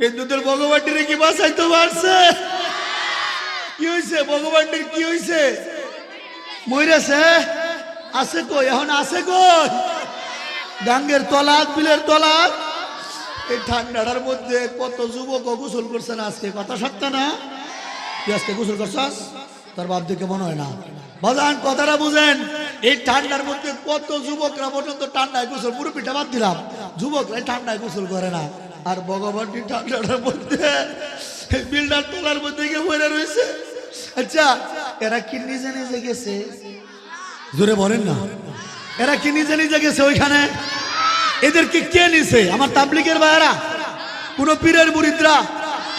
হিন্দুদের ভগবানটিরে কি বাঁচাইতে পারছে? কি হয়েছে? ভগবানটির কি হয়েছে? মইরেছে? আছে কই? এখন আছে কই? গাঙ্গের তলাত, বিলের তলাত। এই ঠান্ডাটার মধ্যে কত যুবক গোসল করছে না আজকে? কথা সত্য না? তুই আজকে গোসল করছস? তোর বাপ দেখে মনে হয় না। বাজান কথাটা বুঝেন, এই ঠান্ডার মধ্যে কত যুবকরা পর্যন্ত ঠান্ডায় গোসল, পুরো পিঠা বাদ দিলাম, যুবকরা ঠান্ডায় গোসল করে না। আর ভগবানটি ঠান্ডাটার মধ্যে বিল্ডার তোলার মধ্যে গিয়ে পড়ে রয়েছে। আচ্ছা, এরা কি নিজে নিজে গেছে? জোরে বলেন না। এরা কি নিজে নিজে গেছে ওইখানে? এদেরকে কে নিছে? আমার তাবলিগের ভাইয়েরা, কোন পীরের মুরিদরা,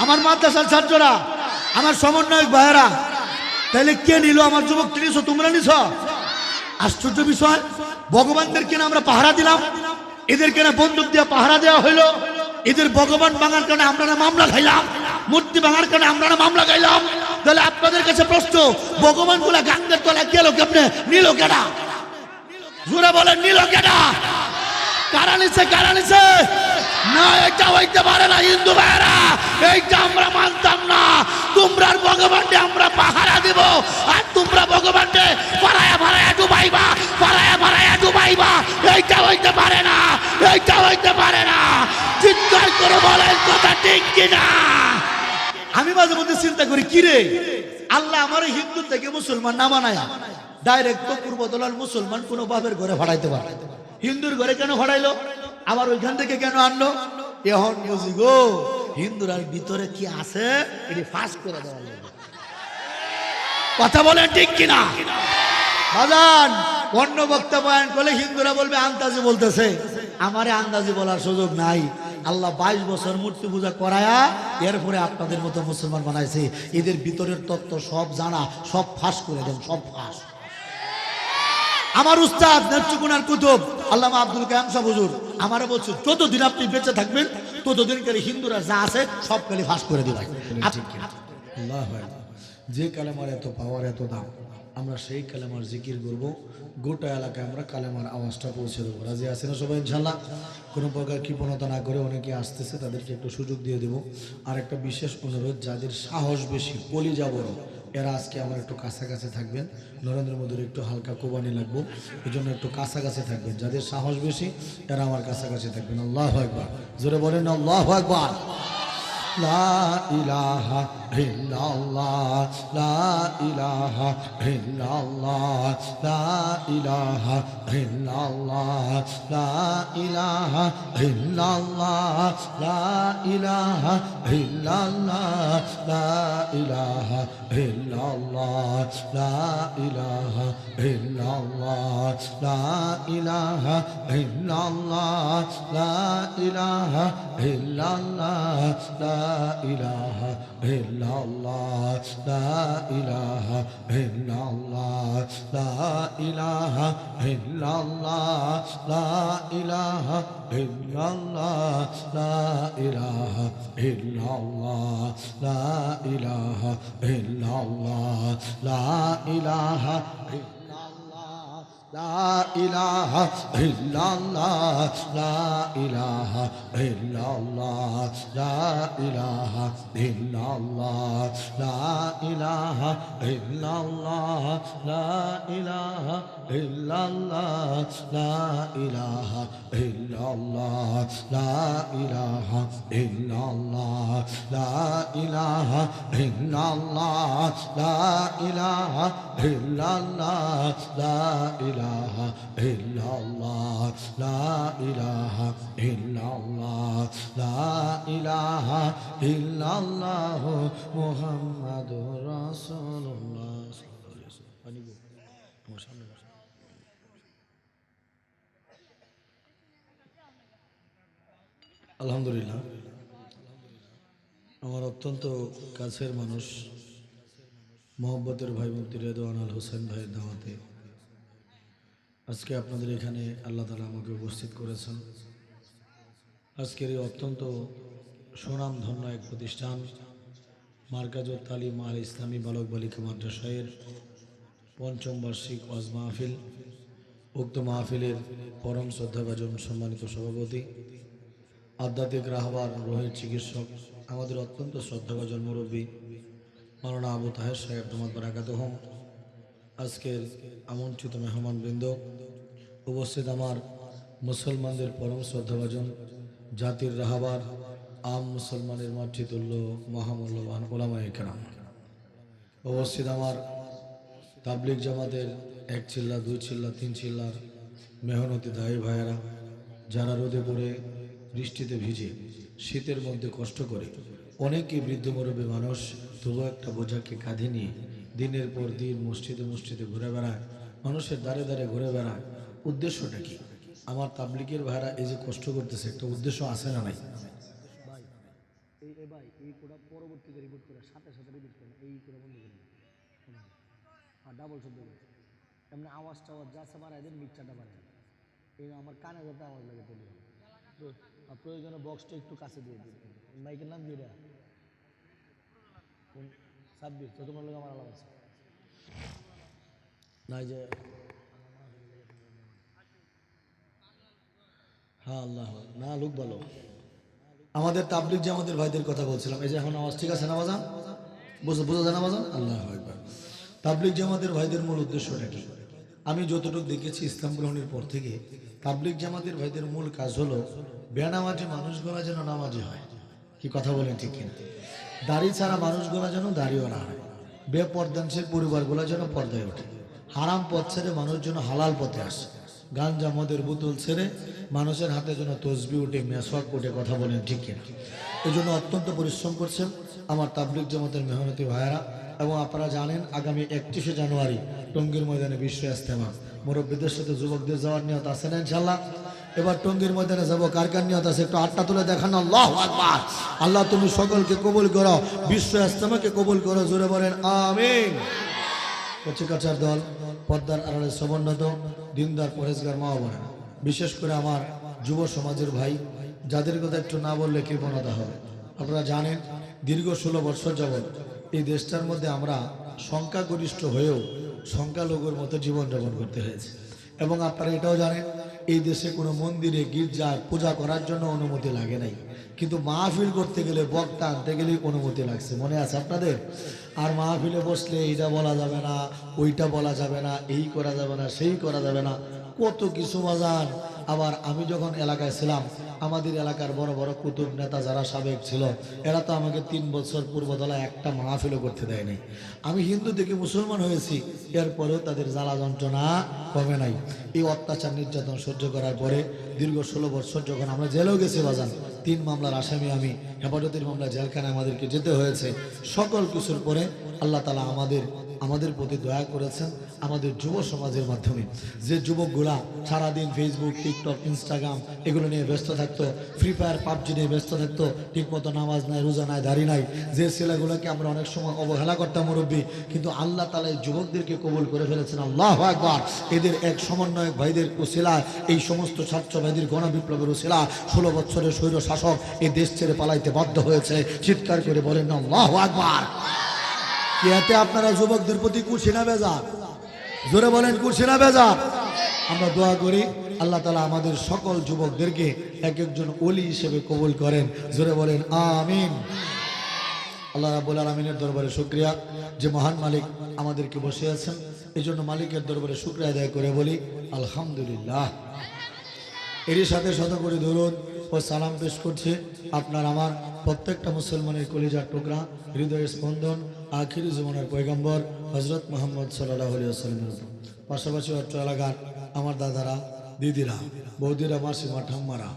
আমার মাদ্রাসার ছাত্ররা, আমার সমন্বয়ক ভাইয়েরা? তাহলে কে নিল? আমার যুবক নিছ? তোমরা নিছ? আশ্চর্য বিষয়, ভগবানদের কিনা আমরা পাহারা দিলাম, এদের কিনা বন্দুক দিয়ে পাহারা দেওয়া হইলো। এদের ভগবান ভাঙার কারণে আমরা না মামলা খাইলাম, মূর্তি ভাঙার কারণে আমরা না মামলা খাইলাম। তাহলে আপনাদের কাছে প্রশ্ন, ভগবান গুলা গাঙ্গের তলা গেল কেমনে? নিল কেডা? জোরে বলেন, নিল কেডা? কারা নিছে? কারা নিছে? না, এটা হইতে পারে না হিন্দু ভাইয়েরা, এইটা আমরা মানতাম না। তোমরা ভগবানকে আমরা পাহারা দিব, আর তোমরা ভগবানকে পাড়ায়া পাড়ায়া ডুবাইবা, পাড়ায়া পাড়ায়া ডুবাইবা। এইটা হইতে পারে না, এইটা হইতে পারে না। চিৎকার করে বলেন কথা ঠিক কিনা? আমি মাঝে মধ্যে চিন্তা করি, কি রে আল্লাহ আমার হিন্দু থেকে মুসলমান না বানায়া ডাইরেক্ট তো পূর্বতলার মুসলমান কোন বাপের ঘরে ভাড়াইতে পারে, হিন্দুর ঘরে কেন ভাড়াইলো? আবার ওইখান থেকে কেন আনলো? এখন বুঝি গো, হিন্দুরার ভিতরে কি আছে এটি ফাঁস করে দেওয়া লাগবে। কথা বলেন ঠিক কিনা? বাজান, অন্য বক্তা বয়ান করলে হিন্দুরা বলবে আন্দাজি বলতেছে। আমারে আন্দাজি বলার সুযোগ নাই। আল্লাহ 22 বছর মূর্তি পূজা করায়া এরপরে আপনাদের মতো মুসলমান বানাইছে। এদের ভিতরের তত্ত্ব সব জানা, সব ফাঁস করে দেন, সব ফাঁস। আমার উস্তাদ নেত্রকোনার কুতুব আল্লামা আব্দুল কাইয়ুম সাহেব হুজুর আমারে বলছে, যতদিন আপনি বেঁচে থাকবেন ততদিন করে হিন্দুরা যা আছে সব কালি ফাঁস করে দিবেন। আল্লাহ, যে কালেমার এত পাওয়ার, এত দাম, আমরা সেই কালেমার জিকির করব, গোটা এলাকায় আমরা কালেমার আওয়াজটা পৌঁছে দেবো। রাজি আছেন না সবাই ইনশাল্লাহ? কোনো প্রকার কৃপণতা না করে, অনেকে আসতেছে তাদেরকে একটু সুযোগ দিয়ে দেবো। আর একটা বিশেষ অনুরোধ, যাদের সাহস বেশি, কলিজা বড়, এরা আজকে আমার একটু কাছাকাছি থাকবেন। নরেন্দ্র মোদীর একটু হালকা কোবানি লাগবো, এই জন্য একটু কাছাকাছি থাকবেন। যাদের সাহস বেশি এরা আমার কাছাকাছি থাকবেন। আল্লাহু আকবার, জোরে বলেন আল্লাহু আকবার। লা ইলাহা ইল্লাল্লাহ, লা ইলাহা ইল্লাল্লাহ, লা ইলাহা ইল্লাল্লাহ, লা ইলাহা ইল্লাল্লাহ, লা ইলাহা ইল্লাল্লাহ, লা ইলাহা ইল্লাল্লাহ, লা ইলাহা ইল্লাল্লাহ, লা ইলাহা ইল্লাল্লাহ, লা ইলাহা ইল্লাল্লাহ, লা ইলাহা ইল্লাল্লাহ, লা ইলাহা ইল্লাল্লাহ, লা ইলাহা ইল্লাল্লাহ, লা ইলাহা ইল্লাল্লাহ, লা ইলাহা ইল্লাল্লাহ, লা ইলাহা ইল্লাল্লাহ, লা ইলাহা লা ইলাহা ইল্লাল্লাহ, লা ইলাহা ইল্লাল্লাহ, লা ইলাহা ইল্লাল্লাহ, লা ইলাহা ইল্লাল্লাহ, লা ইলাহা ইল্লাল্লাহ, লা ইলাহা ইল্লাল্লাহ, লা ইলাহা ইল্লাল্লাহ, লা ইলাহা ইল্লাল্লাহ, লা ইলাহা ইল্লাল্লাহ, লা ইলাহা ইল্লাল্লাহ, লা ইলাহা ইল্লাল্লাহ, লা ইলাহা ইল্লাল্লাহ, মুহাম্মাদুর রাসূলুল্লাহ। আলহামদুলিল্লাহ, আমার অত্যন্ত কাছের মানুষ, মোহব্বতের ভাই মুফতি রেদওয়ান আল হোসেন ভাইয়ের দাওয়াতে আজকে আপনাদের এখানে আল্লাহ তাআলা আমাকে উপস্থিত করেছেন। আজকের এই অত্যন্ত সুনামধন্য এক প্রতিষ্ঠান মার্কাজুত তালিম আল ইসলামী বালক বালিকা মাদ্রাসায়ের ৫ম বার্ষিক ওয়াজ মাহফিল। উক্ত মাহফিলের পরম শ্রদ্ধাভাজন সম্মানিত সভাপতি আধ্যাত্মিক রাহবার, রোহিত চিকিৎসক, আমাদের অত্যন্ত শ্রদ্ধাভাজন মুরব্বী মাওলানা আবু তাহের সাহেব দামাত বারাকাতুহুম, আজকের আমন্ত্রিত মেহমানবৃন্দ, উপস্থিত আমার মুসলমানদের পরম শ্রদ্ধাভাজন, জাতির রাহবার, আম মুসলমানের মাতৃতুল্য মহামূল্যবান ওলামায়ে কেরাম, উপস্থিত আমার তাবলিগ জামাতের এক চিল্লা, দুই চিল্লা, তিন চিল্লার মেহনতি দায়ী ভাইয়েরা, যারা রোদে পড়ে বৃষ্টিতে ভিজে শীতের মধ্যে কষ্ট করে, অনেকেই বৃদ্ধ মুরব্বী মানুষ, তবু একটা বোঝাকে কাঁধে নিয়ে দিনের পর দিন মসজিদে মসজিদে ঘুরে বেড়ায়, মানুষের দ্বারে দ্বারে ঘুরে বেড়ায়। উদ্দেশ্যটা কি? আমার তাবলিগের ভাইরা এই যে কষ্ট করতেছে, একটা উদ্দেশ্য আছে না নাই? পরবর্তীতে রিপোর্ট করে সাথে সাথে রিপোর্ট করে এই করে বন্ধ করে আর ডাবল শব্দ করে এমনি আওয়াজ টাওয়াজ যাচ্ছে বাড়াই দেন, মিক্সারটা বাড়াই দেন, এই আমার কানে যাতে আওয়াজ লাগে তৈরি হবে। তো প্রয়োজনে বক্সটা একটু কাছে দিয়ে দিন। মাইকের নাম কি? 26। তো তোমার লোক আমার আলাদা আছে না যে? হ্যাঁ আল্লাহ না, লোক বলো। আমাদের তাবলিগ যে আমাদের ভাইদের কথা বলছিলাম, এই যে এখন আওয়াজ ঠিক আছে না বাজান? বোঝা যায় না বাজান? আল্লাহ আকবার। তাবলিগ জামাতের ভাইদের মূল উদ্দেশ্যটা কি? আমি যতটুকু দেখেছি ইসলাম গ্রহণের পর থেকে তাবলিগ জামাতের ভাইদের মূল কাজ হলো বেনামাজি মানুষগুলা যেন নামাজি হয়। কি কথা বলেন ঠিক কিনা? দাড়ি ছাড়া মানুষগুলা যেন দাড়িও না হয়, বেপর্দানশীল পরিবারগুলা যেন পর্দায় ওঠে, হারাম পথ ছেড়ে মানুষ যেন হালাল পথে আসে, গাঞ্জা মদের বোতল ছেড়ে মানুষের হাতে যেন তসবি উঠে, মেসওয়াক উঠে। কথা বলেন ঠিক কিনা? এই জন্য অত্যন্ত পরিশ্রম করছেন আমার তাবলিগ জামাতের মেহনতি ভাইয়েরা। এবং আপনারা জানেন আগামী 31শে জানুয়ারি টঙ্গীর ময়দানে বিশ্ব ইজতেমা, মুরব্বীদের সাথে যুবকদের যাওয়ার নিয়ত আছে না ইনশাল্লাহ? এবার টঙ্গীর ময়দানে যাবো, কার কার নিয়ত আছে একটু হাতটা তুলে দেখান। আল্লাহু আকবার। আল্লাহ তুমি সকলকে কবুল করো, বিশ্ব ইজতেমাকে কবুল করো, জোরে বলেন আমিন। কচিকাচার দল, পর্দার আড়ালে সমন্বিত দিনদার পরেশগার মা বোনেরা, বিশেষ করে আমার যুব সমাজের ভাই, যাদের কথা একটু না বললে কৃপণতা হবে। আপনারা জানেন দীর্ঘ 16 বছর যাবৎ এই দেশটার মধ্যে আমরা সংখ্যাগরিষ্ঠ হয়েও সংখ্যালঘুর মতো জীবনযাপন করতে হয়েছে। এবং আপনারা এটাও জানেন এই দেশে কোনো মন্দিরে গির্জায় পূজা করার জন্য অনুমতি লাগে নাই, কিন্তু মাহফিল করতে গেলে, বক্তা আনতে গেলেই অনুমতি লাগছে। মনে আছে আপনাদের? আর মাহফিলে বসলে এইটা বলা যাবে না, ওইটা বলা যাবে না, এই করা যাবে না, সেই করা যাবে না, কত কিছু বাজান। আবার আমি যখন এলাকায় ছিলাম, আমাদের এলাকার বড় বড় কুতুব নেতা যারা সাবেক ছিল, এরা তো আমাকে 3 বছর পূর্বতলা একটা মাহফিলও করতে দেয় নাই। আমি হিন্দু থেকে মুসলমান হয়েছি, এরপরেও তাদের জ্বালা যন্ত্রণা কমে নাই। এই অত্যাচার নির্যাতন সহ্য করার পরে দীর্ঘ 16 বছর যখন আমরা জেলেও গেছি বাজান, 3 মামলার আসামি আমি, হেফাজতের মামলা জেলখানায় আমাদেরকে যেতে হয়েছে। সকল কিছুর পরে আল্লাহ তাআলা আমাদের প্রতি দয়া করেছেন আমাদের যুব সমাজের মাধ্যমে। যে যুবকগুলা সারাদিন ফেসবুক, টিকটক, ইনস্টাগ্রাম এগুলো নিয়ে ব্যস্ত থাকতো, ফ্রি ফায়ার, পাবজি নিয়ে ব্যস্ত থাকতো, ঠিকমতো নামাজ নাই, রোজা নাই, দাড়ি নাই, যে ছেলেগুলোকে আমরা অনেক সময় অবহেলা করতাম মুরব্বী, কিন্তু আল্লাহ তাআলা এই যুবকদেরকে কবুল করে ফেলেছেন। আল্লাহু আকবার। এদের এক সমন্বয়ক ভাইদের উসিলা, এই সমস্ত ছাত্র ভাইদের গণবিপ্লবের উসিলা 16 বছরের স্বৈর শাসক এই দেশ ছেড়ে পালাইতে বাধ্য হয়েছে। চিৎকার করে বলেন না আল্লাহু আকবার। এতে আপনারা যুবকদের প্রতি খুশি না বেজার? জোরে বলেন খুশি না বেজার? আমরা দোয়া করি আল্লাহ তাআলা আমাদের সকল যুবকদেরকে এক একজন ওলি হিসেবে কবুল করেন। জোরে বলেন আমিন। আল্লাহ রাব্বুল আলামিনের দরবারে শুকরিয়া যে মহান মালিক আমাদেরকে বসে আছেন, এই জন্য মালিকের দরবারে শুকরিয়া আদায় করে বলি আলহামদুলিল্লাহ। এরই সাথে শতকোটি দরুদ ও সালাম পেশ করছে আপনার আমার প্রত্যেকটা মুসলমানের কলিজার টুকরা, হৃদয়ের স্পন্দন, আখিরি জীবনের পয়গম্বর হযরত মুহাম্মদ সাল্লাল্লাহু আলাইহি ওয়াসাল্লামের উপর। পাশাপাশি অত্র এলাকার আমার দাদারা, দিদিরা, বৌদিরা, মাসিমা, ঠাম্মারা,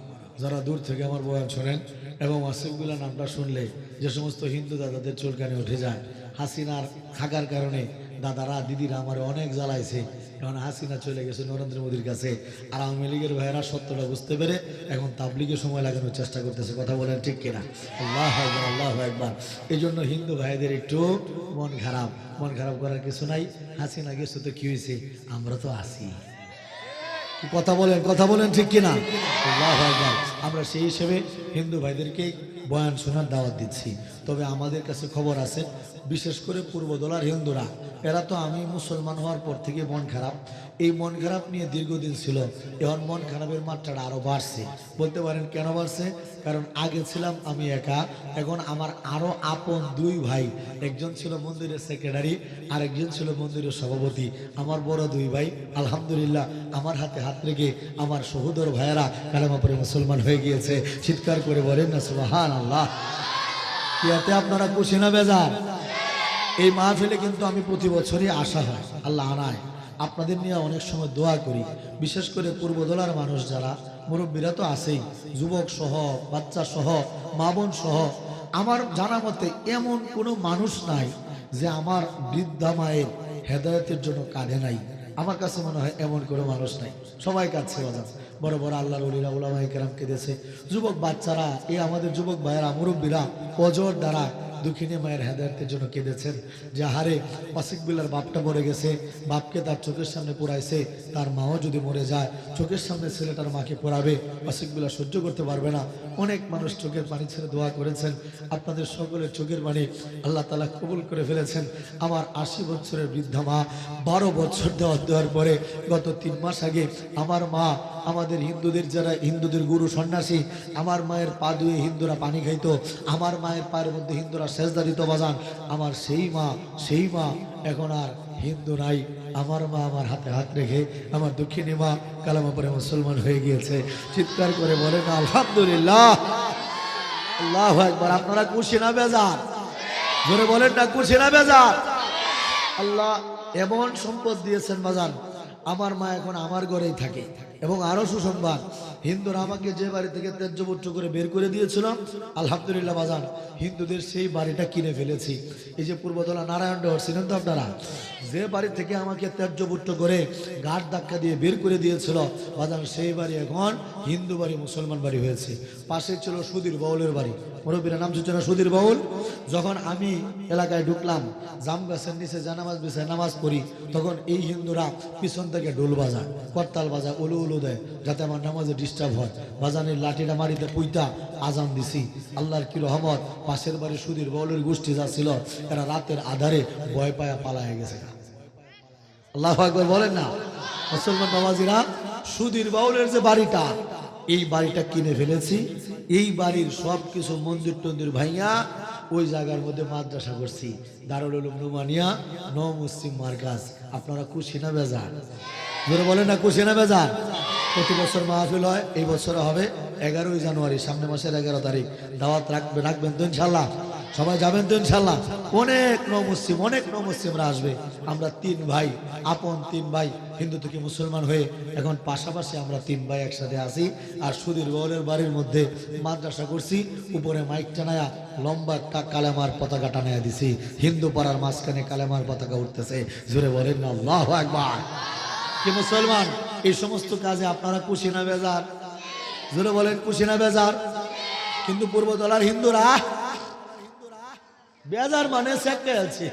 যারা দূর থেকে আমার বয়ান শোনেন এবং আসিফগুলা নামটা শুনলে যে সমস্ত হিন্দু দাদাদের চুলকানি উঠে যায়, হাসিনার থাকার কারণে দাদারা, দিদিরা আমার অনেক জ্বালাইছে। এখন হাসিনা চলে গেছে নরেন্দ্র মোদীর কাছে, আর আওয়ামী লীগের ভাইয়েরা সত্যটা বুঝতে পেরে এখন তাবলিগে সময় লাগানোর চেষ্টা করতেছে। কথা বলেন ঠিক কিনা? আল্লাহু আকবার, আল্লাহু আকবার। এই জন্য হিন্দু ভাইদের একটু মন খারাপ করার কিছু নাই। হাসিনা গেছে তো কি হয়েছে, আমরা তো আছি। কথা বলেন ঠিক কিনা? আল্লাহু আকবার। আমরা সেই হিসেবে হিন্দু ভাইদেরকে বয়ান শোনার দাওয়াত দিচ্ছি। তবে আমাদের কাছে খবর আছে, বিশেষ করে পূর্বদলার হিন্দুরা, এরা তো আমি মুসলমান হওয়ার পর থেকে মন খারাপ, এই মন খারাপ নিয়ে দীর্ঘদিন ছিল। এখন মন খারাপের মাত্রাটা আরও বাড়ছে। বলতে পারেন কেন বাড়ছে? কারণ আগে ছিলাম আমি একা, এখন আমার আরও আপন দুই ভাই, একজন ছিল মন্দিরের সেক্রেটারি, আর একজন ছিল মন্দিরের সভাপতি। আমার বড় দুই ভাই আলহামদুলিল্লাহ আমার হাতে হাত রেখে আমার সহোদর ভাইয়েরা কালেমা পড়ে মুসলমান হয়ে গিয়েছে। চিৎকার করে বলেন না সুবহানাল্লাহ। ইয়াতে আপনারা খুশি না বেজার? এই মাহফিলে কিন্তু আমি প্রতি বছরই আসা হয়, আল্লাহ আনায়। আপনাদের নিয়ে অনেক সময় দোয়া করি, বিশেষ করে পূর্বদলার মানুষ যারা মুরব্বীরা তো আছেই, যুবক সহ, বাচ্চা সহ, মা বোন সহ। আমার জানা মতে এমন কোনো মানুষ নাই যে আমার বৃদ্ধা মায়ের হেদায়েতের জন্য কাঁদে নাই। আমার কাছে মনে হয় এমন কোনো মানুষ নাই, সবাই কাঁদছে। বড় বড় আল্লাহর ওলিরা উলামায়ে কেরাম কেঁদেছে, যুবক বাচ্চারা, এই আমাদের যুবক ভাইয়েরা মুরব্বীরা অজর দ্বারা দুঃখিনী মায়ের হেদায়েতের জন্য কেঁদেছেন যে হারে ওয়াসিক বিল্লার বাপটা মরে গেছে, বাপকে তার চোখের সামনে পোড়াইছে, তার মাও যদি মরে যায় চোখের সামনে ছেলেটার মাকে পোড়াবে, ওয়াসিক বিল্লা সহ্য করতে পারবে না। অনেক মানুষ চোখের পানি ছেড়ে দোয়া করেছেন, আপনাদের সকলের চোখের পানি আল্লাহ তাআলা কবুল করে ফেলেছেন। আমার 80 বছরের বৃদ্ধা মা 12 বছর দেওয়ার পরে গত 3 মাস আগে আমার মা, আমাদের হিন্দুদের যারা হিন্দুদের গুরু সন্ন্যাসী, আমার মায়ের পা ধুয়ে হিন্দুরা পানি খাইতো, আমার মায়ের পায়ের মধ্যে হিন্দুরা সেজদা দিত বাজান, আমার সেই মা এখন আর হিন্দু নাই। আমার মা আমার হাতে হাত রেখে, আমার দক্ষিণী মা কালেমা পড়ে মুসলমান হয়ে গিয়েছে। চিৎকার করে বলেন আলহামদুলিল্লাহ, আল্লাহু আকবার। আপনারা খুশি না বেজার? জোরে বলেন না খুশি না বেজার? আল্লাহ এমন সম্পদ দিয়েছেন বাজান, আমার মা এখন আমার ঘরেই থাকে। এবং আরো সুসংবাদ, হিন্দুরা আমাকে যে বাড়ি থেকে ত্যায্যপুত্র করে বের করে দিয়েছিল, আলহামদুলিল্লাহ বাজান, হিন্দুদের সেই বাড়িটা কিনে ফেলেছি। এই যে পূর্বতলা নারায়ণডহর ছিলেন তো আপনারা, যে বাড়ি থেকে আমাকে ত্যায্যপুত্র করে ঘাট ধাক্কা দিয়ে বের করে দিয়েছিল বাজান, সেই বাড়ি এখন হিন্দু বাড়ি, মুসলমান বাড়ি হয়েছে। পাশে ছিল সুধীর বাউলের বাড়ি, মুরব্বীরা নাম ছিল সুধীর বাউল। যখন আমি এলাকায় ঢুকলাম, জাম গাছের নিচে জানামাজ বিছায় নামাজ পড়ি, তখন এই হিন্দুরা পিছন থেকে ঢোল বাজায়, করতাল বাজায়, উলু উলু দেয়, যাতে আমার নামাজে ডিস্টার্ব হয়। বাজানের লাঠিটা মারিতে পুইতা আজান দিছি। আল্লাহর কি রহমত, পাশের বাড়ি সুধীর বাউলের গোষ্ঠী যা ছিল, এরা রাতের আধারে ভয় পায়া পালায় গেছে। আল্লাহু আকবার বলেন না মুসলমান নামাজিরা। সুধীর বাউলের যে বাড়িটা, এই বাড়িটা কিনে ফেলেছি। এই বাড়ির সব কিছু মন্দির টন্দির ভাইয়া ওই জায়গার মধ্যে মাদ্রাসা করছি, দারুল উলুম নুমানিয়া নও মুসলিম মার্কাজ। আপনারা খুশি না বেজার? ধরে বলেন না খুশি না বেজার? প্রতি বছর মাহফিল হয়, এই বছর হবে 11ই জানুয়ারি, সামনে মাসের 11 তারিখ। দাওয়াত রাখবেন তো ইনশাল্লাহ? সবাই যাবেন তো ইনশাল্লাহ? অনেক নও মুসলিমরা আসবে। আমরা 3 ভাই, আপন 3 ভাই, হিন্দু থেকে মুসলমান হয়ে এখন পাশাপাশি আমরা 3 ভাই একসাথে আছি। আর সুধীর বাউলের বাড়ির মধ্যে মাদ্রাসা করছি, উপরে মাইক টানায়া লম্বা কালেমার পতাকা টানায়া দিছি। হিন্দু পাড়ার মাঝখানে কালেমার পতাকা উঠতেছে। জোরে বলেন না আল্লাহু আকবার। কি মুসলমান, এই সমস্ত কাজে আপনারা খুশি না বেজার? জোরে বলেন খুশি না বেজার? কিন্তু পূর্বতলার হিন্দুরা বেজার মানে শেখা আছে,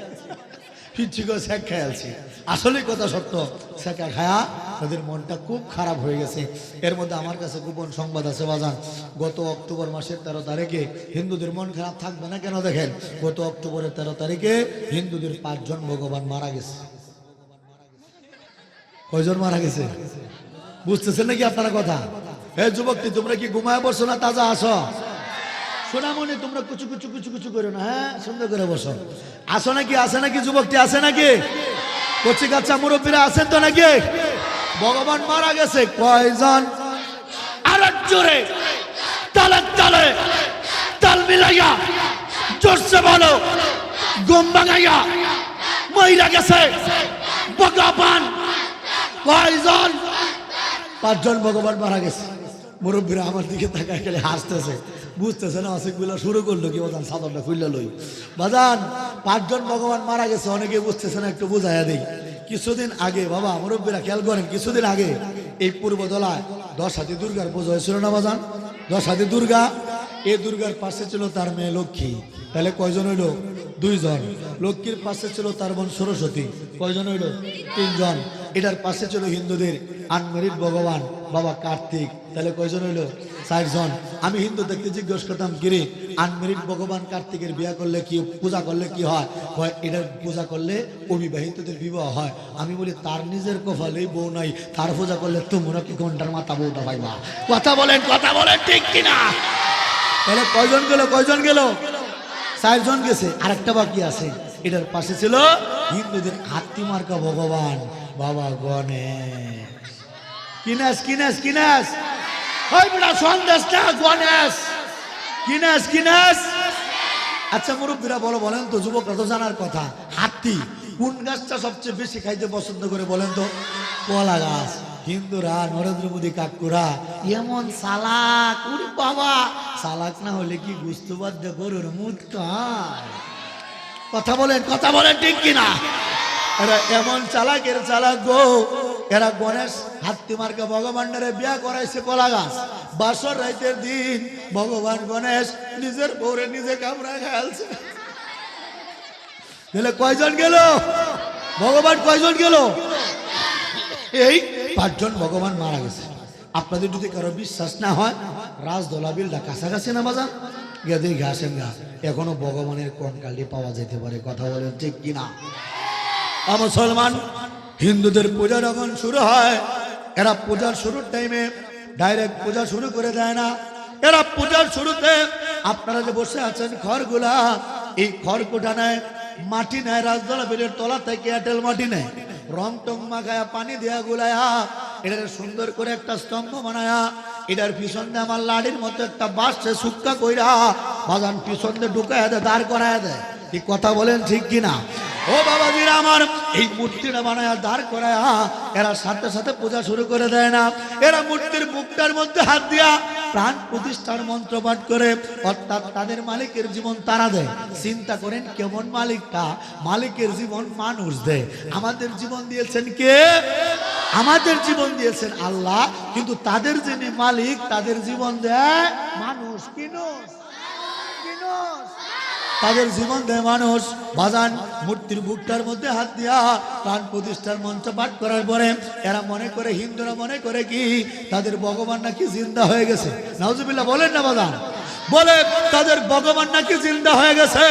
পিচ্ছিকে শেখা আছে। আসলে কথা সত্য, শেখা খায়া তাদের মনটা খুব খারাপ হয়ে গেছে। এর মধ্যে আমার কাছে গোপন সংবাদ আছে বাজান, গত অক্টোবর মাসের 13 তারিখে হিন্দুদের মন খারাপ থাকবে না কেন? দেখেন, গত অক্টোবরের 13 তারিখে হিন্দুদের 5 জন ভগবান মারা গেছে। কয়জন মারা গেছে বুঝতেছেন নাকি আপনারা কথা? হে যুবকটি, তোমরা কি ঘুমায় বসো না তাজা আসো? সোনামণি, তোমরা কুচু কুচু কুচু কুচু করো না, হ্যাঁ সুন্দর করে বসো। আসো নাকি? আসে নাকি যুবকটি? আসে নাকি? কচি কাচ্চা মুরব্বীরা আছেন তো নাকি? ভগবান মারা গেছে কয়জন? আরেক জোরে তালে তালে তাল মিলাইয়া জোরসে বলো, গম ভাঙাইয়া মহিলা গেছে ভগবান কয়জন? 5 জন ভগবান মারা গেছে। মুরব্বীরা আমার দিকে তাকায় গেলে হাসতেছে, বুঝতেছে না অসুখগুলো শুরু করলো কি বাজান, সাদরটা খুললে লই বাজান। 5 জন ভগবান মারা গেছে, অনেকে বুঝতেছে না, একটু বুঝাইয়া দেই। কিছুদিন আগে বাবা মুরব্বীরা খেয়াল করেন, কিছুদিন আগে এই পূর্বদলায় 10 হাতি দুর্গার পুজো হয়েছিল না বাজান? 10 হাতি দুর্গা, এই দুর্গার পাশে ছিল তার মেয়ে লক্ষ্মী। তাহলে কয়জন হইল? 2 জন। লক্ষ্মীর পাশে ছিল তার বোন সরস্বতী। কয়জন হইল? 3 জন। এটার পাশে ছিল হিন্দুদের আনমেরিড ভগবান বাবা কার্তিক। তাহলে কয়জন হইলো? 4 জন। আমি হিন্দু দেখতে জিজ্ঞেস করতাম, কিরে আনমেরিড ভগবান কার্তিকের বিয়ে করলে কি, পূজা করলে কি হয়? এটার পূজা করলে অবিবাহিতদের বিবাহ হয়। আমি বলি তার নিজের কপালেই বউ নাই, তার পূজা করলে তোমরা কি ঘন্টার মাথা বউটা পাইবা? কথা বলেন ঠিক কিনা? তাহলে কয়জন গেল? 4 জন গেছে, আরেকটা বাকি আছে। এটার পাশে ছিল হিন্দুদের হাতি মার্কা ভগবান বাবা গণেশ। কিনাস ওই বেটা সন্দেশ না, গণেশ কিনাস। আচ্ছা মুরব্বীরা বলেন তো, যুবকরা তো জানার কথা, হাতি কোন গাছটা সবচেয়ে বেশি খাইতে পছন্দ করে বলেন তো? কলা গাছ। হিন্দুরা, নরেন্দ্র মোদী কাকুরা এমন চালাক, ওরে বাবা চালাক না হলে কি বুঝতে পারছে গরুর মুখ খায়? কথা বলেন ঠিক কিনা? এরা এমন চালাকের চালাক গো, এরা গণেশ হাতি মার্কা ভগবানের বিয়া করাইছে কলা গাছ। বাসর রাইতের দিন ভগবান গণেশ নিজের বউরে নিজে কামড়া খেয়ালছে। তাহলে কয়জন গেল? ভগবান কয়জন গেল? এই 5 জন ভগবান মারা গেছে। আপনাদের যদি কারো বিশ্বাস না হয়, রাজদোলা বিলটা কাছাকাছি না বাজার গিয়ে দেখে আসেন গা, এখনো ভগবানের কঙ্কালটি পাওয়া যেতে পারে। কথা বলেন ঠিক কিনা? মুসলমান হিন্দুদের পূজা যখন শুরু হয়, এরা পূজার শুরুর টাইমে ডাইরেক্ট পূজা শুরু করে দেয় না। এরা পূজার শুরুতে আপনারা যে বসে আছেন খড়গুলা, এই খড় কোটা নেয়, মাটি নেয়, রাজদোলা বিলের তলা থেকে এঁটেল মাটি নেয়, রং টং মাখায়া পানি দেয়া গুলায়া এটার সুন্দর করে একটা স্তম্ভ বানায়া, এটার পিছন দিয়ে আমার লাড়ির মতো একটা বাঁশে সুক্কা কইরা বাজান পিছন দিয়ে ঢুকায়া দেয়, দাঁড় করায়া দেয়। এই কথা বলেন ঠিক কিনা? ও বাবাজিরা আমার, এই মূর্তিটা বানায়া দাঁড় করায়া এরা সাথে সাথে পূজা শুরু করে দেয় না। এরা মূর্তির বুকটার মধ্যে হাত দিয়া প্রাণ প্রতিষ্ঠার মন্ত্র পাঠ করে, অর্থাৎ তাদের মালিকের জীবন তারা দেয়। চিন্তা করেন কেমন মালিকটা, মালিকের জীবন মানুষ দেয়। আমাদের জীবন দিয়েছেন কে? আমাদের জীবন দিয়েছেন আল্লাহ, কিন্তু তাদের যিনি মালিক তাদের জীবন দেয় মানুষ। তাদের জীবন দেয় মানুষ। বাজান মূর্তির বুকটার মধ্যে হাত দিয়া প্রাণ প্রতিষ্ঠার মন্ত্র পাঠ করার পরে এরা মনে করে, হিন্দুরা মনে করে কি তাদের ভগবান নাকি জিন্দা হয়ে গেছে। নাউজুবিল্লাহ বলেন না বাজান? বলে তাদের ভগবান নাকি জিন্দা হয়ে গেছে।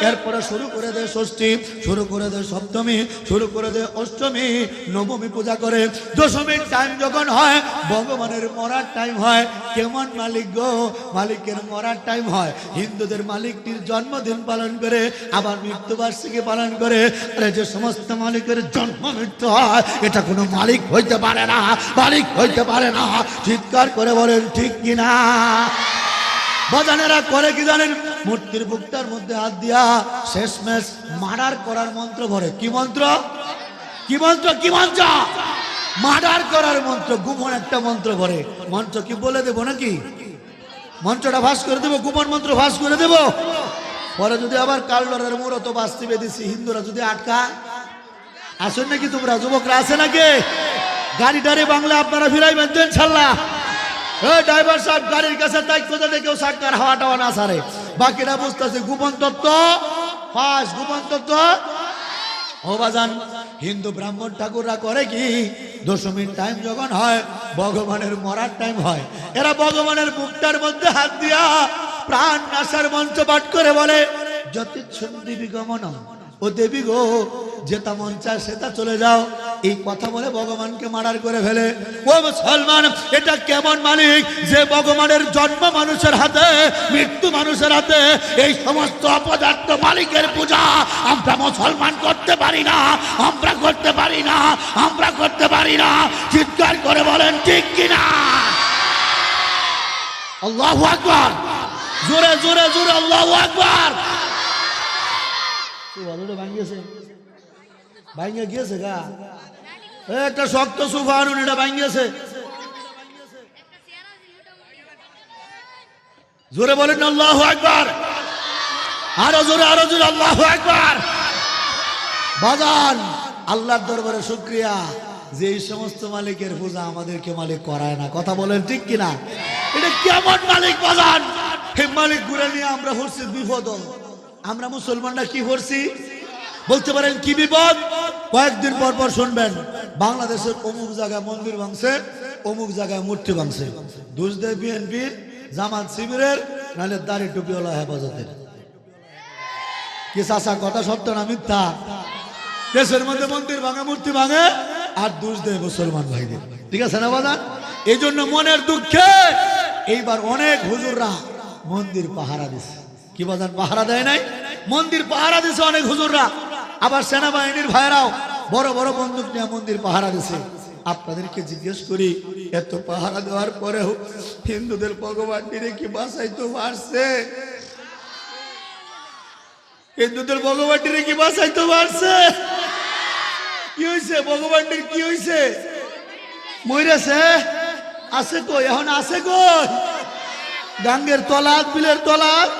এরপরে শুরু করে দেয় ষষ্ঠী, শুরু করে দেয় সপ্তমী, শুরু করে দেয় অষ্টমী, নবমী পূজা করে। দশমীর টাইম যখন হয় ভগবানের মরার টাইম হয়। কেমন মালিক গো? মালিকের মরার টাইম হয়। হিন্দুদের মালিকটির জন্মদিন পালন করে, আবার মৃত্যুবার্ষিকী পালন করে। আরে যে সমস্ত মালিকের জন্ম মৃত্যু হয়, এটা কোনো মালিক হইতে পারে না, মালিক হইতে পারে না। চিৎকার করে বলেন ঠিক কিনা? বাজানেরা করে কি জানেন? মূর্তির বুকটার মধ্যে হাত দিয়া শেষমেশ মার্ডার করার মন্ত্র ভরে। কি মন্ত্র? মার্ডার করার মন্ত্র, গোপন একটা মন্ত্র ভরে। মন্ত্র কি বলে দেবো নাকি? মন্ত্রটা ফাঁস করে দেবো, গোপন মন্ত্র ফাঁস করে দেবো। পরে যদি আবার কালডরের মুরত বাঁচতে বেঁধেছি, হিন্দুরা যদি আটকা আসেন নাকি? তোমরা যুবকরা আছে নাকি? গাড়িটারে বাংলা আপনারা ফিরাইবেন তো ইনশাল্লাহ। ড্রাইভার সাহেব গাড়ির কাছে তাই কোথায় কেউ সাক্ষার হাওয়া টাওয়া না সারে, বাকিরা বুঝতেছে গোপন তত্ত্ব ফাঁস, গোপন তত্ত্ব। ও বাজান, হিন্দু ব্রাহ্মণ ঠাকুররা করে কি, দশমীর টাইম যখন হয় ভগবানের মরার টাইম হয়, এরা ভগবানের বুকটার মধ্যে হাত দিয়া প্রাণ নাশার মন্ত্র পাঠ করে বলে, যতিচ্ছন্ দেবী গমন, ও দেবী গো যেটা মন চায় সেটা চলে যাও। এই কথা বলে ভগবানকে মার্ডার করে ফেলে। ও মুসলমান, এটা কেমন মালিক যে ভগবানের জন্ম মানুষের হাতে, মৃত্যু মানুষের হাতে। এই সমস্ত অপদার্থ মালিকের পূজা আমরা মুসলমান করতে পারি না, আমরা করতে পারি না, আমরা করতে পারি না। চিৎকার করে বলেন ঠিক কিনা? আল্লাহু আকবার, জোরে জোরে জোরে আল্লাহু আকবার। ভাঙ্গে গিয়েছে গা, একটা শক্ত সোফা আনুন, এটা ভাঙ্গিয়েছে। জোরে বলেন আল্লাহু আকবার, আরো জোরে আল্লাহু আকবার। বাজান আল্লাহর দরবারে শুকরিয়া যে এই সমস্ত মালিকের পূজা আমাদেরকে মালিক করায় না। কথা বলেন ঠিক কিনা? এটা কেমন মালিক বাজান? এই মালিক ঘুরে নিয়ে আমরা হচ্ছি বিপদ। আমরা মুসলমানরা কি করছি? বলতে পারেন কি বিপদ? কয়েকদিন পর পর শুনবেন বাংলাদেশের অমুক জায়গায় মন্দির ভাঙছে, অমুক জায়গায় মূর্তি ভাঙছে। দোষ দেয় বিএনপির, জামাত শিবিরের, নাহলে দাড়ি টুপিওয়ালা হেফাজতের। কি চাচা কথা সত্য না মিথ্যা? দেশের মধ্যে মন্দির ভাঙে, মূর্তি ভাঙে, আর দোষ দেয় মুসলমান ভাইদের। ঠিক আছে না বাজান? এই জন্য মনের দুঃখে এইবার অনেক হুজুররা মন্দির পাহারা দিছে। কি বাজান পাহারা দেয় নাই? মন্দির পাহারা দিছে অনেক হুজুররা। আবার সেনাবাহিনীর ভাইরাও বড় বড় বন্দুক নিয়ে মন্দির পাহারা দিছে। আপনাদেরকে জিজ্ঞেস করি, এত পাহারা দেওয়ার পরেও হিন্দুদের ভগবানটিরে কি বাঁচাইতে পারছে? হিন্দুদের ভগবানটিরে কি বাঁচাইতে পারছে? কি হয়েছে? ভগবানটির কি হয়েছে? মরেছে? আছে কই? এখন আছে কই? গাঙ্গের তলাত, বিলের তলাত।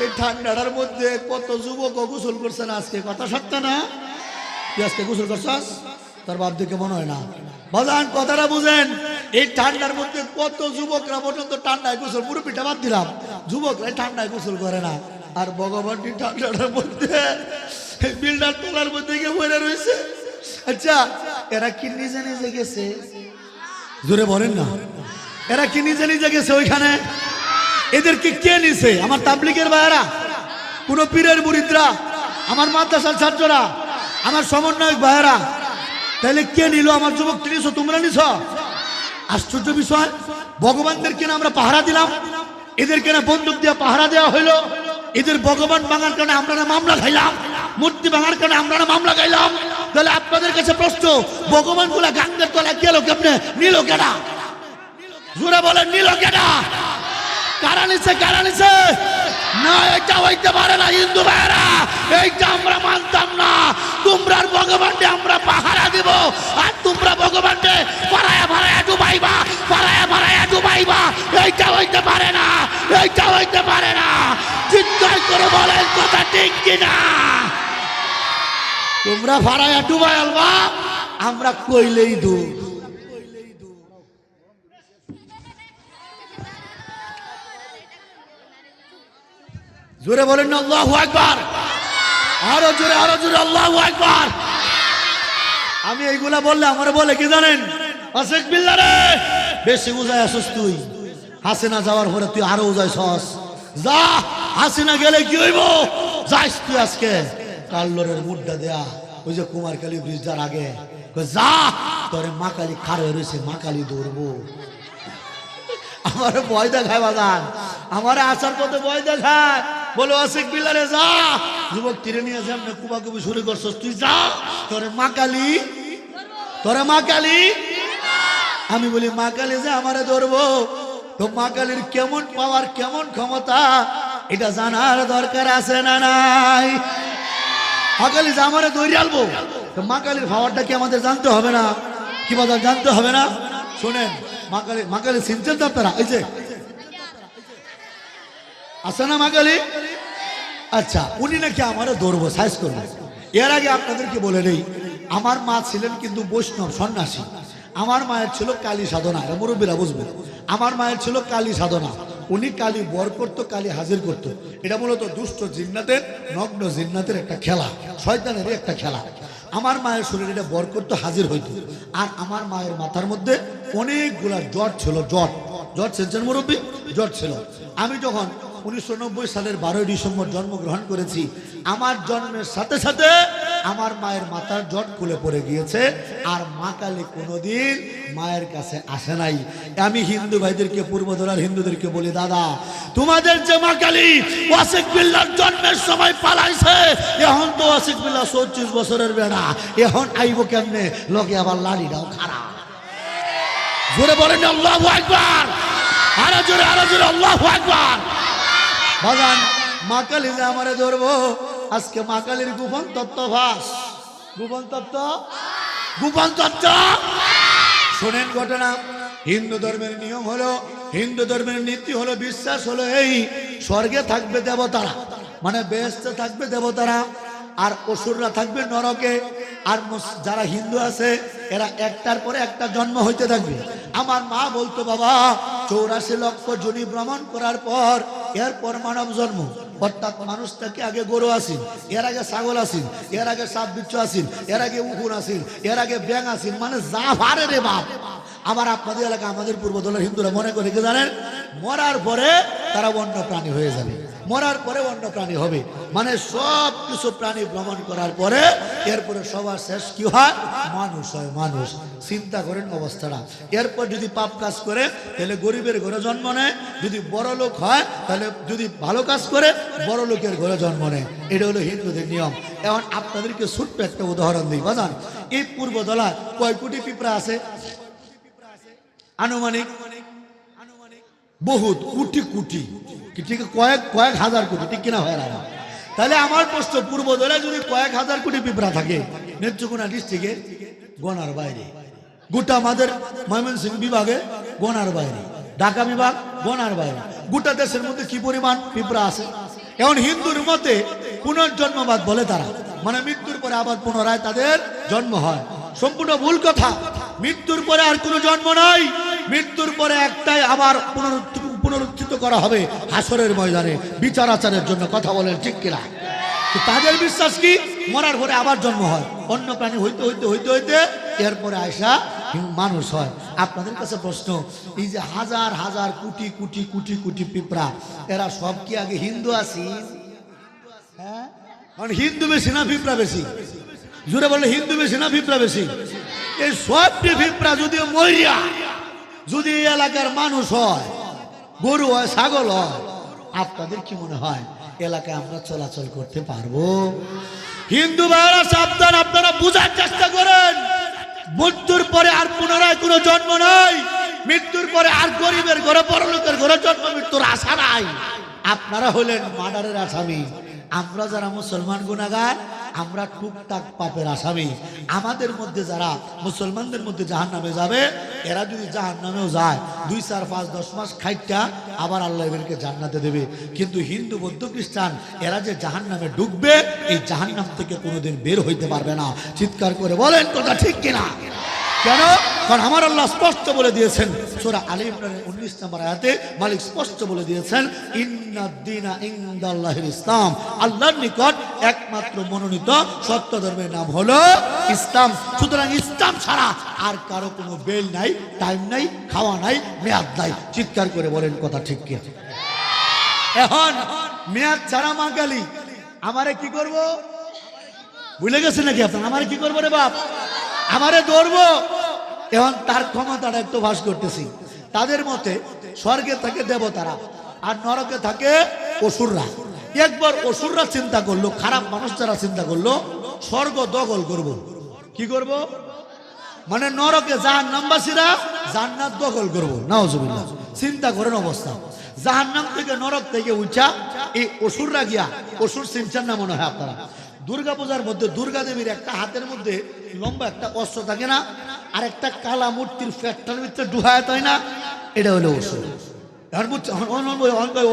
এই ঠান্ডার মধ্যে কত যুবক গোসল করছেন আজকে। কথা সত্য না? তুই আজকে গোসল করছস? তোর বাপ দিকে মনে হয় না। বাজান কথাটা বুঝেন, এই ঠান্ডার মধ্যে কত যুবকরা পর্যন্ত ঠান্ডায় গোসল, পুরো পিঠা বাদ দিলাম, যুবকরা ঠান্ডায় গোসল করে না। আর ভগবানটি ঠান্ডার মধ্যে বিল্ডার তলার মধ্যে গিয়ে পড়ে রয়েছে। আচ্ছা, এরা কি নিজে নিজে গেছে? জোরে বলেন না। এরা কি নিজে নিজে গেছে ওইখানে? এদেরকে কে নিছে? আমার তাবলিগের ভাইয়েরা, কোন পীরের মুরিদরা, আমার মাদ্রাসার ছাত্ররা, আমার সমন্বয়ক ভাইয়েরা। তাহলে কে নিল? আমার যুবক নিছ, তোমরা নিছ। আশ্চর্য বিষয়, ভগবানদেরকে না আমরা পাহারা দিলাম, এদেরকে না বন্দুক দিয়ে পাহারা দেওয়া হইলো। এদের ভগবান ভাঙার কারণে আমরা না মামলা খাইলাম, মূর্তি ভাঙার কারণে আমরা না মামলা খাইলাম। তাহলে আপনাদের কাছে প্রশ্ন, ভগবান গুলা গাঙ্গের তলায় গেল কেমনে? নিল কেডা? জোরে বলেন, নিল কেডা? কারা নিছে? কারা নিছে? না, এটা হইতে পারে না হিন্দু ভাইরা, এইটা আমরা মানতাম না। তোমরার ভগবানকে আমরা পাহারা দিব, আর তোমরা ভগবানকে পাড়ায়া পাড়ায়া ডুবাইবা, পাড়ায়া পাড়ায়া ডুবাইবা। এইটা হইতে পারে না, এইটা হইতে পারে না। চিৎকার করে বলেন কথা ঠিক কিনা? তোমরা পাড়ায়া ডুবাই আলবা, আমরা কইলেই দূর। জোরে বলেন না আল্লাহু আকবার। আরো জোরে, আরো জোরে আল্লাহু আকবার। আমি এইগুলা বললে আমার বলে কি জানেন? আশেক বিল্লাহ রে, বেশি উজায় আসস তুই। হাসিনা যাওয়ার পরে তুই আরো উজাইছস। যা, হাসিনা গেলে কি হইব? যাইস তুই আজকে কাল্লোরের মুড্ডা দেয়া, ওই যে কুমারকালী ব্রিজ যার আগে, যা, তোরে মা কালী খার হয়ে রয়েছে, মা কালী ধরবো। আমার ভয় দেখায় বাজান, আমার আসার পথে ভয় দেখায়। বলো আশেক বিল্লাহ রে, যা, যুবক তীরে নিয়ে আসে, আপনি কুবাকুবি শুরু করছস, তুই যা, তোরে মা কালী, তোরে মা কালী। আমি বলি মা কালী যে আমারে ধরবো, তো মা কালীর কেমন পাওয়ার, কেমন ক্ষমতা, এটা জানার দরকার আছে না নাই? মা কালী যে আমারে ধরে আলবো, তো মা কালীর পাওয়ারটা কি আমাদের জানতে হবে না? কি বাজার জানতে হবে না? শোনেন, মা কালী, মা কালী চিনছেন তো আপনারা? এই যে আছে না মা কালী? আচ্ছা, উনি নাকি আমারে ধরবো, সাইজ করবো। এর আগে আপনাদেরকে বলে নেই, আমার মা ছিলেন কিন্তু বৈষ্ণব সন্ন্যাসী। আমার মায়ের ছিল কালী সাধনা, মুরব্বীরা বুঝবেন। আমার মায়ের ছিল কালী সাধনা। উনি কালী বর করতো, কালী হাজির করতো। এটা মূলত দুষ্ট জিন্নাতের, নগ্ন জিন্নাতের একটা খেলা, শয়তানের একটা খেলা। আমার মায়ের শরীরে এটা বর করতো, হাজির হইতো। আর আমার মায়ের মাথার মধ্যে অনেকগুলা জট ছিল। জট, জট ছিলেন মুরব্বী, জট ছিল। আমি যখন 1990 সালের 12 ডিসেম্বর জন্মগ্রহণ করেছি, আমার জন্মের সাথে সাথে আমার মায়ের মাথার জট খুলে পড়ে গিয়েছে। আর মা কালী কোনোদিন মায়ের কাছে আসে নাই। আমি হিন্দু ভাইদেরকে, পূর্বধরার হিন্দুদেরকে বলি, দাদা, তোমাদের যে মা কালী আশেক বিল্লাহর জন্মের সময় পালাইছে, এখন তো আশেক বিল্লাহ 34 বছরের বেড়া, এখন আইব কেমনে? লোকে আবার লাড়িটাও খারাপ। জোরে বলেন আল্লাহু আকবার। আরো জোরে, আরো জোরে আল্লাহু আকবার। বাগান মা কালী যে আমারে ধরবো, আজকে মা কালীর গোপন তত্ত্ব ফাঁস। গোপন তত্ত্ব, গোপন তত্ত্ব। শোনেন ঘটনা। হিন্দু ধর্মের নিয়ম হলো, হিন্দু ধর্মের নীতি হলো, বিশ্বাস হলো এই, স্বর্গে থাকবে দেবতারা, মানে বেহেশতে থাকবে দেবতারা, আর অসুররা থাকবে নরকে। আর যারা হিন্দু আছে এরা একটার পরে একটা জন্ম হইতে থাকবে। আমার মা বলতো, বাবা 84 লক্ষ যোনি ভ্রমণ করার পর এরপর মানব জন্ম। অর্থাৎ মানুষটাকে আগে গরু আসিল, এর আগে ছাগল আসিল, এর আগে সাপ বিচ্ছু আসিল, এর আগে উকুন আসিল, এর আগে ব্যাং আসিল, মানে যা ভারে রে বাপ। আবার আপনাদের এলাকা আমাদের পূর্বদলের হিন্দুরা মনে করে কি জানেন, মরার পরে তারা বন্য প্রাণী হয়ে যাবে, মরার পরে বন্য প্রাণী হবে, মানে সব কিছু প্রাণী ভ্রমণ করার পরে এরপরে সবার শেষ কি হয়, মানুষ হয়। মানুষ চিন্তা করেন অবস্থাটা। এরপর যদি পাপ কাজ করে তাহলে গরিবের ঘরে জন্ম নেয়, যদি বড় লোক হয় তাহলে যদি ভালো কাজ করে বড় লোকের ঘরে জন্ম নেয়। এটা হলো হিন্দুদের নিয়ম। এখন আপনাদেরকে ছোট্ট একটা উদাহরণ দিই বাজান। এই পূর্বদলায় কয় কোটি পিঁপড়া আছে? আনুমানিক বহুত কোটি কোটি, ঠিক কয়েক কয়েক হাজার কোটি, ঠিক কিনা হয় না? তাহলে আমার প্রশ্ন, পূর্বদলায় যদি কয়েক হাজার কোটি পিঁপড়া থাকে, নেত্রকোনা ডিস্ট্রিক্টে গোনার বাইরে, গোটা আমাদের ময়মনসিংহ বিভাগে গোনার বাইরে, ঢাকা বিভাগ গোনার বাইরে, গোটা দেশের মধ্যে কি পরিমাণ পিঁপড়া আছে? এখন হিন্দুর মতে পুনর্জন্মবাদ বলে তারা, মানে মৃত্যুর পরে আবার পুনরায় তাদের জন্ম হয়। সম্পূর্ণ ভুল কথা। মৃত্যুর পরে আর কোনো জন্ম নাই। মৃত্যুর পরে একটাই, আবার পুনরুত্থিত করা হবে হাসরের ময়দানে বিচার আচারের জন্য। কথা বলেন ঠিক কিনা? তাদের বিশ্বাস কি, মরার পরে আবার জন্ম হয়, অন্য প্রাণী হইতে হইতে হইতে হইতে এরপরে আয়সা মানুষ হয়। আপনাদের কাছে প্রশ্ন, এই যে হাজার হাজার কোটি কোটি কোটি কোটি পিঁপড়া, এরা সব কি আগে হিন্দু আছি? হ্যাঁ, কারণ হিন্দু বেশি না পিঁপড়া বেশি? জোরে বললে হিন্দু বেশি না পিঁপড়া বেশি? এই সবটি পিঁপড়া যদিও মরিয়া, যদি এই এলাকার মানুষ হয়, গরু হয়, ছাগল হয়, আপনাদের কি মনে হয় এলাকায় আমরা চলাচল করতে পারবো? হিন্দু ভাইরা সাবধান, আপনারা বুঝার চেষ্টা করেন। মৃত্যুর পরে আর পুনরায় কোনো জন্ম নাই। মৃত্যুর পরে আর গরিবের ঘরে বড়লোকের ঘরে জন্ম মৃত্যুর আশা নাই। আপনারা হলেন মার্ডারের আসামি, আমরা যারা মুসলমান গুনাহগার, আমরা টুকটাক পাপের আসামি। আমাদের মধ্যে যারা মুসলমানদের মধ্যে জাহান্নামে যাবে, এরা যদি জাহান্নামেও যায় 2, 4, 5, 10 মাস খাইটা আবার আল্লাহ এদেরকে জান্নাতে দেবে। কিন্তু হিন্দু, বৌদ্ধ, খ্রিস্টান এরা যে জাহান্নামে ঢুকবে, এই জাহান্নাম থেকে কোনোদিন বের হইতে পারবে না। চিৎকার করে বলেন কথা ঠিক কিনা? কেন? কারণ আমার আল্লাহ স্পষ্ট বলে দিয়েছেন সূরা আলে ইমরানের 19 নম্বর আয়াতে, মালিক স্পষ্ট বলে দিয়েছেন, ইন্নাদ-দীনা ইনদাল্লাহিল ইসলাম, আল্লাহর নিকট একমাত্র মনোনীত সত্য ধর্মের নাম হলো ইসলাম। সুতরাং ইসলাম ছাড়া আর কারো কোনো বেল নাই, টাইম নাই, খাওয়া নাই, মেয়াদ নাই। চিৎকার করে বলেন কথা ঠিক কি? এখন মেয়াদ ছাড়া মাগালি, আমারে কি করব? ভুলে গেছে নাকি আপনার? আমারে কি করবো রে বাপ? আমারে ধরবো। এখন তার ক্ষমতাটা একটু ভাস করতেছি। তাদের মতে স্বর্গে থাকে দেবতারা আর নরকে থাকে অসুররা। একবার অসুররা চিন্তা করলো, খারাপ মানুষ যারা চিন্তা করলো, স্বর্গ দখল করব। কি করব? মানে নরকে জাহান্নামবাসীরা জান্নাত দখল করব। নাউজুবিল্লাহ। চিন্তা করেন অবস্থা। জাহান্নাম থেকে, নরক থেকে উঠা এই অসুররা গিয়া, অসুর চিনছেন না মনে হয় আপনারা? দুর্গা পূজার মধ্যে দুর্গা দেবীর একটা হাতের মধ্যে লম্বা একটা অস্ত্র থাকে না, আর একটা কালা মূর্তির ফ্যাক্টর ভিতরে ডুহায় তাই না, এটা হলো অসুর।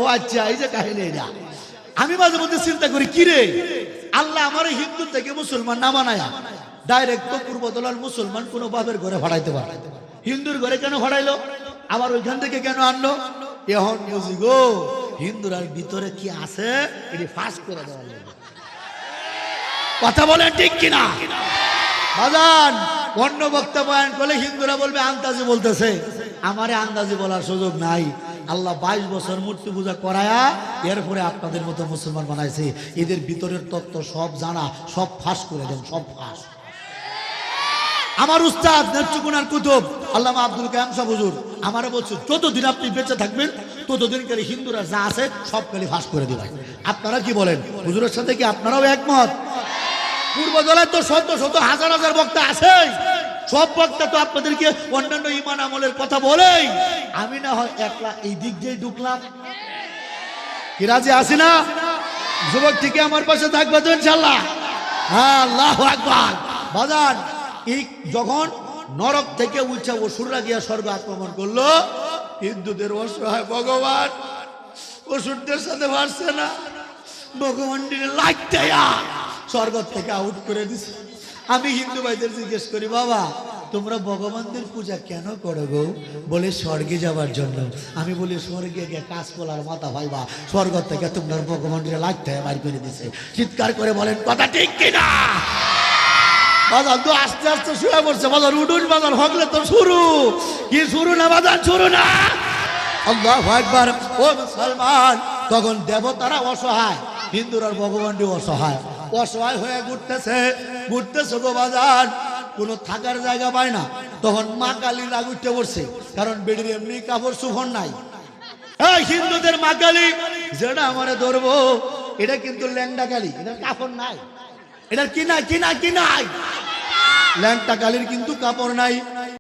ও আচ্ছা, এই যে কাহিনী এটা। আমি মাঝে মধ্যে চিন্তা করি, কি রে আল্লাহ আমার হিন্দু থেকে মুসলমান না বানায়া ডাইরেক্ট তো পূর্বদলার মুসলমান কোনো বাপের ঘরে ভাড়াইতে পারে, হিন্দুর ঘরে কেন ভাড়াইলো? আবার ওইখান থেকে কেন আনলো? এখন বুঝি গো, হিন্দুরার ভিতরে কি আছে এটি ফাঁস করে দেওয়া লাগে। কথা বলেন ঠিক কিনা? বাজান, অন্য বক্তা বয়ান করলে হিন্দুরা বলবে আন্দাজি বলতেছে। আমারে আন্দাজি বলার সুযোগ নাই। আল্লাহ 22 বছর মূর্তি পূজা করায়া এরপরে আপনাদের মতো মুসলমান বানাইছে। এদের ভিতরের তত্ত্ব সব জানা, সব ফাঁস করে দেন, সব ফাঁস। আমার উস্তাদ নেত্রকোনার কুতুব আল্লামা আব্দুল কাইয়ুম সাহেব হুজুর আমারে বলছে, যতদিন আপনি বেঁচে থাকবেন ততদিন করে হিন্দুরা যা আছে সব খালি ফাঁস করে দিবেন। আপনারা কি বলেন? হুজুরের সাথে কি আপনারাও একমত? পূর্বদলায় তো শত শত হাজার হাজার বক্তা আছে, সব বক্তা তো আপনাদেরকে অন্যান্য ইমান আমলের কথা বলেই। আমি না হয় একলা এই দিক দিয়ে ঢুকলাম, কি রাজি আছি না? যুবক থেকে আমার পাশে থাকবে তো ইনশাআল্লাহ। হ্যাঁ, আল্লাহু আকবার। বাজান, এই যখন নরক থেকে উঠে অসুররা গিয়া স্বর্গ আক্রমণ করলো, হিন্দুদের অসহায় ভগবান অসুরদের সাথে পারছে না, ভগবান লাগতে স্বর্গ থেকে আউট করে দিছে। আমি হিন্দু ভাইদের জিজ্ঞেস করি, বাবা তোমরা ভগবানদের পূজা কেন করো গো? বলে স্বর্গে যাওয়ার জন্য। আমি বলি স্বর্গে গিয়ে কাজ করার মাথা ভাইবা, স্বর্গ থেকে তোমরা ভগবানকে লাগতে বাইর করে দিছে। চিৎকার করে বলেন কথা ঠিক কিনা? বাজার তো আস্তে আস্তে শুয়ে পড়ছে। বাজার উডুন বাজার হকলে তো শুরু। কি শুরু না বাজার শুরু না? আল্লাহু আকবার। ও মুসলমান, তখন দেবতারা অসহায়, হিন্দুরা ভগবানটি অসহায়। অসহায় হয়ে ঘুরতেছে গো বাজার, কোনো থাকার জায়গা পায় না। তখন মা কালী রাগ উঠতে পড়ছে, কারণ বেডির এমনি কাপড় সুফন নাই। এই হিন্দুদের মা কালী যেটা আমারে ধরবো, এটা কিন্তু ল্যাংডা কালী, এটার কাপড় নাই। এটার কি নাই ল্যাংটা কালীর কিন্তু কাপড় নাই।